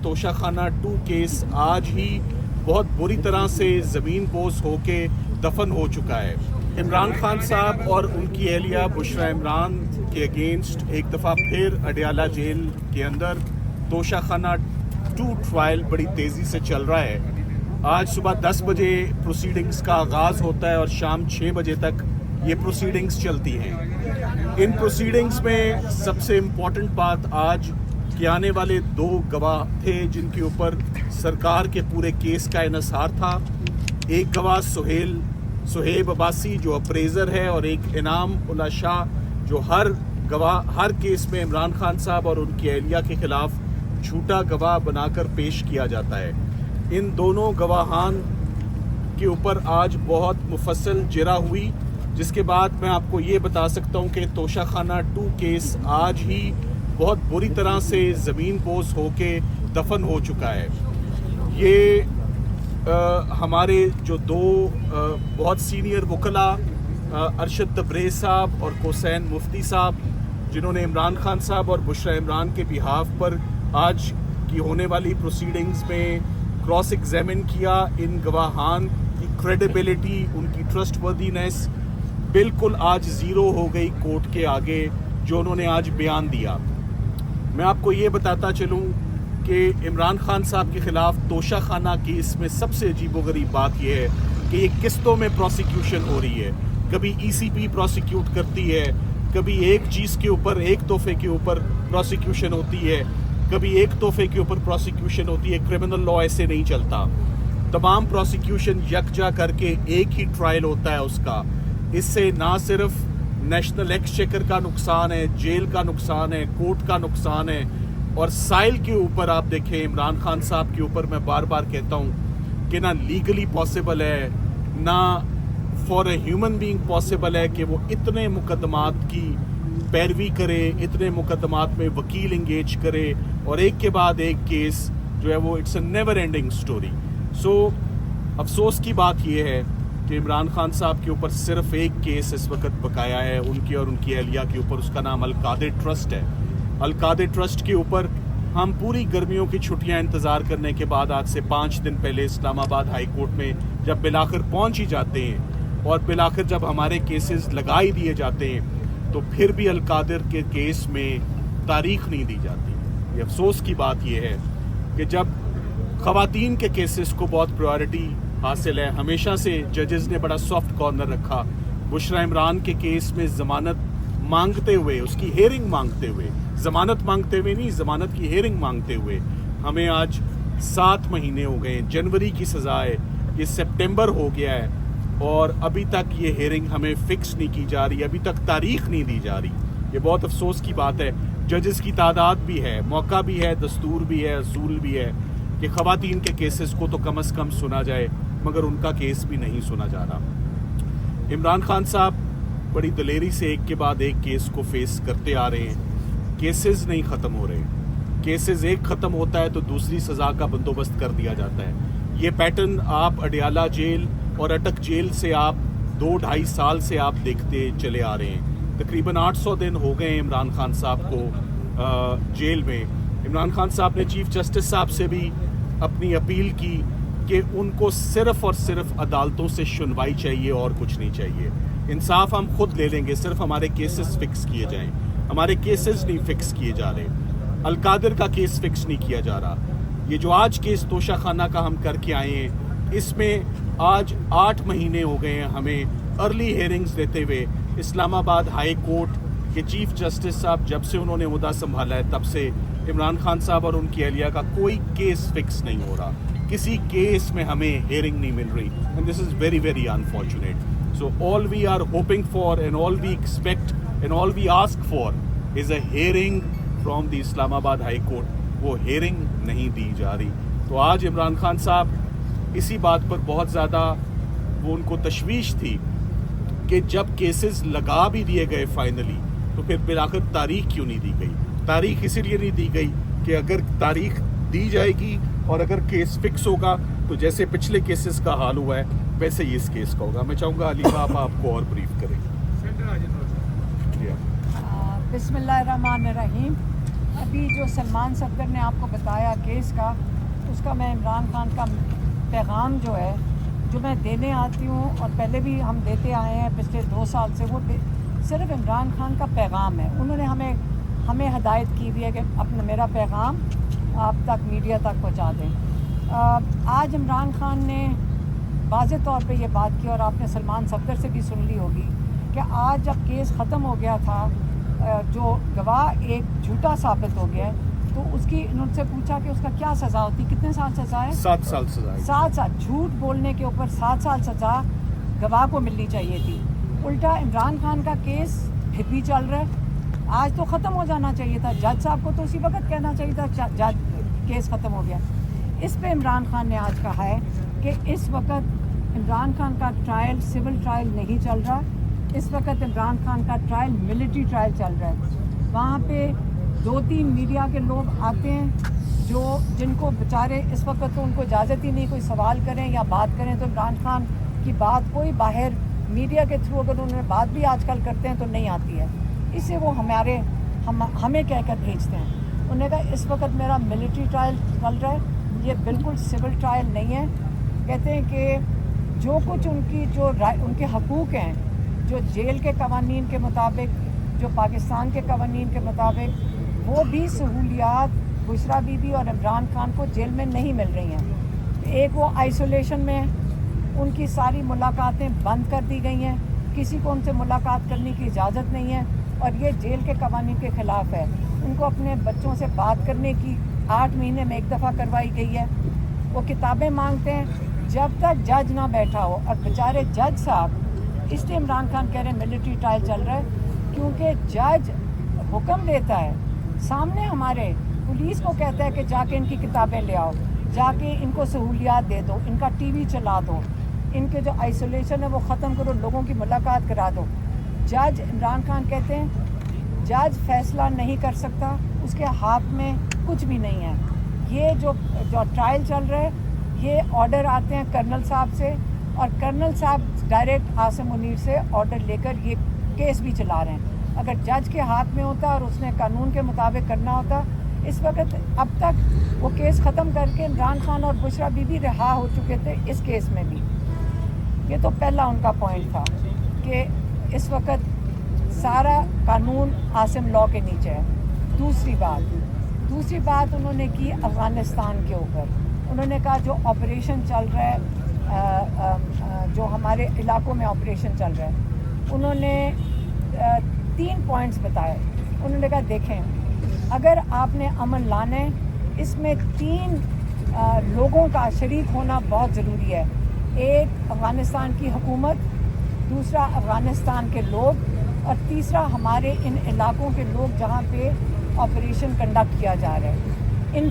توشہ خانہ 2 کیس آج ہی بہت بری طرح سے زمین بوس ہو کے دفن ہو چکا ہے۔ عمران خان صاحب اور ان کی اہلیہ بشرا عمران کے اگینسٹ ایک دفعہ پھر اڈیالہ جیل کے اندر توشہ خانہ 2 ٹرائل بڑی تیزی سے چل رہا ہے۔ آج صبح 10 بجے پروسیڈنگز کا آغاز ہوتا ہے اور شام 6 بجے تک یہ پروسیڈنگز چلتی ہیں۔ ان پروسیڈنگز میں سب سے امپورٹنٹ بات آج کہ آنے والے 2 گواہ تھے جن کے اوپر سرکار کے پورے کیس کا انحصار تھا۔ ایک گواہ سہیب عباسی جو اپریزر ہے، اور ایک انعام اللہ شاہ جو ہر کیس میں عمران خان صاحب اور ان کی اہلیہ کے خلاف جھوٹا گواہ بنا کر پیش کیا جاتا ہے۔ ان دونوں گواہان کے اوپر آج بہت مفصل جرح ہوئی، جس کے بعد میں آپ کو یہ بتا سکتا ہوں کہ توشہ خانہ 2 کیس آج ہی بہت بری طرح سے زمین بوس ہو کے دفن ہو چکا ہے۔ یہ ہمارے جو 2 بہت سینئر وکلاء ارشد تبریز صاحب اور حسین مفتی صاحب، جنہوں نے عمران خان صاحب اور بشرا عمران کے بہاف پر آج کی ہونے والی پروسیڈنگز میں کراس ایگزامن کیا، ان گواہان کی کریڈیبلٹی، ان کی ٹرسٹ وردینس بالکل آج زیرو ہو گئی کورٹ کے آگے جو انہوں نے آج بیان دیا۔ میں آپ کو یہ بتاتا چلوں کہ عمران خان صاحب کے خلاف توشہ خانہ کیس میں سب سے عجیب و غریب بات یہ ہے کہ یہ قسطوں میں پروسیکیوشن ہو رہی ہے۔ کبھی ECP پروسیکیوٹ کرتی ہے، کبھی ایک چیز کے اوپر، ایک تحفے کے اوپر پروسیکیوشن ہوتی ہے، کبھی ایک تحفے کے اوپر پروسیکیوشن ہوتی ہے۔ کرمنل لا ایسے نہیں چلتا، تمام پروسیکیوشن یکجا کر کے ایک ہی ٹرائل ہوتا ہے اس کا۔ اس سے نہ صرف نیشنل ایکسچیکر کا نقصان ہے، جیل کا نقصان ہے، کورٹ کا نقصان ہے، اور سائل کے اوپر آپ دیکھیں عمران خان صاحب کے اوپر میں بار بار کہتا ہوں کہ نہ لیگلی پاسبل ہے، نہ for a human being possible ہے کہ وہ اتنے مقدمات کی پیروی کرے، اتنے مقدمات میں وکیل انگیج کرے، اور ایک کے بعد ایک کیس جو ہے وہ it's a never ending story. So افسوس کی بات یہ ہے کہ عمران خان صاحب کے اوپر صرف ایک کیس اس وقت بقایا ہے، ان کی اور ان کی اہلیہ کے اوپر، اس کا نام القادر ٹرسٹ ہے۔ القادر ٹرسٹ کے اوپر ہم پوری گرمیوں کی چھٹیاں انتظار کرنے کے بعد آج سے 5 دن پہلے اسلام آباد ہائی کورٹ میں جب بالآخر پہنچ ہی جاتے ہیں، اور بالآخر جب ہمارے کیسز لگا ہی دیے جاتے ہیں، تو پھر بھی القادر کے کیس میں تاریخ نہیں دی جاتی۔ یہ افسوس کی بات یہ ہے کہ جب خواتین کے کیسز کو بہت پریورٹی حاصل ہے، ہمیشہ سے ججز نے بڑا سافٹ کارنر رکھا۔ بشرا عمران کے کیس میں ضمانت مانگتے ہوئے، اس کی ہیئرنگ مانگتے ہوئے، ضمانت مانگتے ہوئے نہیں، ضمانت کی ہیئرنگ مانگتے ہوئے ہمیں آج 7 مہینے ہو گئے۔ جنوری کی سزا ہے، یہ سپٹمبر ہو گیا ہے، اور ابھی تک یہ ہیئرنگ ہمیں فکس نہیں کی جا رہی، ابھی تک تاریخ نہیں دی جا رہی۔ یہ بہت افسوس کی بات ہے۔ ججز کی تعداد بھی ہے، موقع بھی ہے، دستور بھی ہے، اصول بھی ہے کہ خواتین کے کیسز کو تو کم از کم سنا جائے، مگر ان کا کیس بھی نہیں سنا جا رہا۔ عمران خان صاحب بڑی دلیری سے ایک کے بعد ایک کیس کو فیس کرتے آ رہے ہیں۔ کیسز نہیں ختم ہو رہے، کیسز ایک ختم ہوتا ہے تو دوسری سزا کا بندوبست کر دیا جاتا ہے۔ یہ پیٹرن آپ اڈیالہ جیل اور اٹک جیل سے آپ 2-2.5 سال سے آپ دیکھتے چلے آ رہے ہیں۔ تقریباً 800 دن ہو گئے ہیں عمران خان صاحب کو جیل میں۔ عمران خان صاحب نے چیف جسٹس صاحب سے بھی اپنی اپیل کی کہ ان کو صرف اور صرف عدالتوں سے سنوائی چاہیے اور کچھ نہیں چاہیے۔ انصاف ہم خود لے لیں گے، صرف ہمارے کیسز فکس کیے جائیں۔ ہمارے کیسز نہیں فکس کیے جا رہے، القادر کا کیس فکس نہیں کیا جا رہا۔ یہ جو آج کیس توشہ خانہ کا ہم کر کے آئے ہیں، اس میں آج 8 مہینے ہو گئے ہیں ہمیں ارلی ہیئرنگز دیتے ہوئے۔ اسلام آباد ہائی کورٹ کے چیف جسٹس صاحب جب سے انہوں نے عہدہ سنبھالا ہے، تب سے عمران خان صاحب اور ان کی اہلیہ کا کوئی کیس فکس نہیں ہو رہا، کسی کیس میں ہمیں ہیئرنگ نہیں مل رہی، and this is very very unfortunate. So all we are hoping for and all we expect and all we ask for is a hearing from the Islamabad high court. وہ hearing نہیں دی جا رہی۔ تو آج عمران خان صاحب اسی بات پر بہت زیادہ وہ ان کو تشویش تھی کہ جب کیسز لگا بھی دیے گئے فائنلی، تو پھر بالآخر تاریخ کیوں نہیں دی گئی؟ تاریخ اسی لیے نہیں دی گئی کہ اگر تاریخ دی جائے گی اور اگر کیس فکس ہوگا تو جیسے پچھلے کیسز کا حال ہوا ہے ویسے ہی اس کیس کا ہوگا۔ میں چاہوں گا علی صاحب آپ کو اور بریف کریں۔ بسم اللہ الرحمن الرحیم۔ ابھی جو سلمان صفدر نے آپ کو بتایا کیس کا، اس کا میں عمران خان کا پیغام جو ہے جو میں دینے آتی ہوں اور پہلے بھی ہم دیتے آئے ہیں پچھلے 2 سال سے، وہ صرف عمران خان کا پیغام ہے. انہوں نے ہمیں ہدایت کی ہوئی ہے کہ اپنا میرا پیغام آپ تک میڈیا تک پہنچا دیں. آج عمران خان نے واضح طور پہ یہ بات کی اور آپ نے سلمان صفدر سے بھی سن لی ہوگی کہ آج جب کیس ختم ہو گیا تھا، جو گواہ ایک جھوٹا ثابت ہو گیا تو اس کی انہوں سے پوچھا کہ اس کا کیا سزا ہوتی. کتنے سال سزا ہے؟ 7 سال سزا ہے. 7 سال. جھوٹ بولنے کے اوپر 7 سال سزا گواہ کو ملنی چاہیے تھی. الٹا عمران خان کا کیس پھر بھی چل رہا ہے. آج تو ختم ہو جانا چاہیے تھا. جج صاحب کو تو اسی وقت کہنا چاہیے تھا جج کیس ختم ہو گیا. اس پہ عمران خان نے آج کہا ہے کہ اس وقت عمران خان کا ٹرائل سول ٹرائل نہیں چل رہا. اس وقت عمران خان کا ٹرائل ملٹری ٹرائل چل رہا ہے. وہاں پہ 2-3 میڈیا کے لوگ آتے ہیں جن کو بیچارے اس وقت تو ان کو اجازت ہی نہیں کوئی سوال کریں یا بات کریں، تو عمران خان کی بات کوئی باہر میڈیا کے تھرو اگر انہوں نے بات بھی آج کل کرتے ہیں تو نہیں آتی ہے. اس سے وہ ہمیں کہہ کر بھیجتے ہیں. انہوں نے کہا اس وقت میرا ملٹری ٹرائل چل رہا ہے، یہ بالکل سول ٹرائل نہیں ہے. کہتے ہیں کہ جو کچھ ان کے حقوق ہیں، جو جیل کے قوانین کے مطابق، جو پاکستان کے قوانین کے مطابق، وہ بھی سہولیات بشریٰ بی بی اور عمران خان کو جیل میں نہیں مل رہی ہیں. ایک وہ آئسولیشن میں، ان کی ساری ملاقاتیں بند کر دی گئی ہیں، کسی کو ان سے ملاقات کرنے کی اجازت نہیں ہے اور یہ جیل کے قوانین کے خلاف ہے. ان کو اپنے بچوں سے بات کرنے کی 8 مہینے میں 1 دفعہ کروائی گئی ہے. وہ کتابیں مانگتے ہیں جب تک جج نہ بیٹھا ہو. اور بیچارے جج صاحب، اس لیے عمران خان کہہ رہے ہیں ملٹری ٹرائل چل رہا ہے کیونکہ جج حکم دیتا ہے سامنے ہمارے، پولیس کو کہتا ہے کہ جا کے ان کی کتابیں لے آؤ، جا کے ان کو سہولیات دے دو، ان کا ٹی وی چلا دو، ان کے جو آئسولیشن ہے وہ ختم کرو، لوگوں کی ملاقات کرا دو. جج عمران خان کہتے ہیں جج فیصلہ نہیں کر سکتا، اس کے ہاتھ میں کچھ بھی نہیں ہے. یہ جو ٹرائل چل رہا ہے، یہ آرڈر آتے ہیں کرنل صاحب سے اور کرنل صاحب ڈائریکٹ عاصم منیر سے آرڈر لے کر یہ کیس بھی چلا رہے ہیں. اگر جج کے ہاتھ میں ہوتا اور اس نے قانون کے مطابق کرنا ہوتا، اس وقت اب تک وہ کیس ختم کر کے عمران خان اور بشریٰ بی بی رہا ہو چکے تھے. اس کیس میں بھی یہ تو پہلا ان کا پوائنٹ تھا کہ اس وقت سارا قانون عاصم لا کے نیچے ہے. دوسری بات انہوں نے کی افغانستان کے اوپر. انہوں نے کہا جو آپریشن چل رہا ہے، جو ہمارے علاقوں میں آپریشن چل رہا ہے، انہوں نے 3 پوائنٹس بتائے. انہوں نے کہا دیکھیں، اگر آپ نے امن لانا ہے، اس میں 3 لوگوں کا شریک ہونا بہت ضروری ہے. ایک افغانستان کی حکومت، دوسرا افغانستان کے لوگ، اور تیسرا ہمارے ان علاقوں کے لوگ جہاں پہ آپریشن کنڈکٹ کیا جا رہا ہے. ان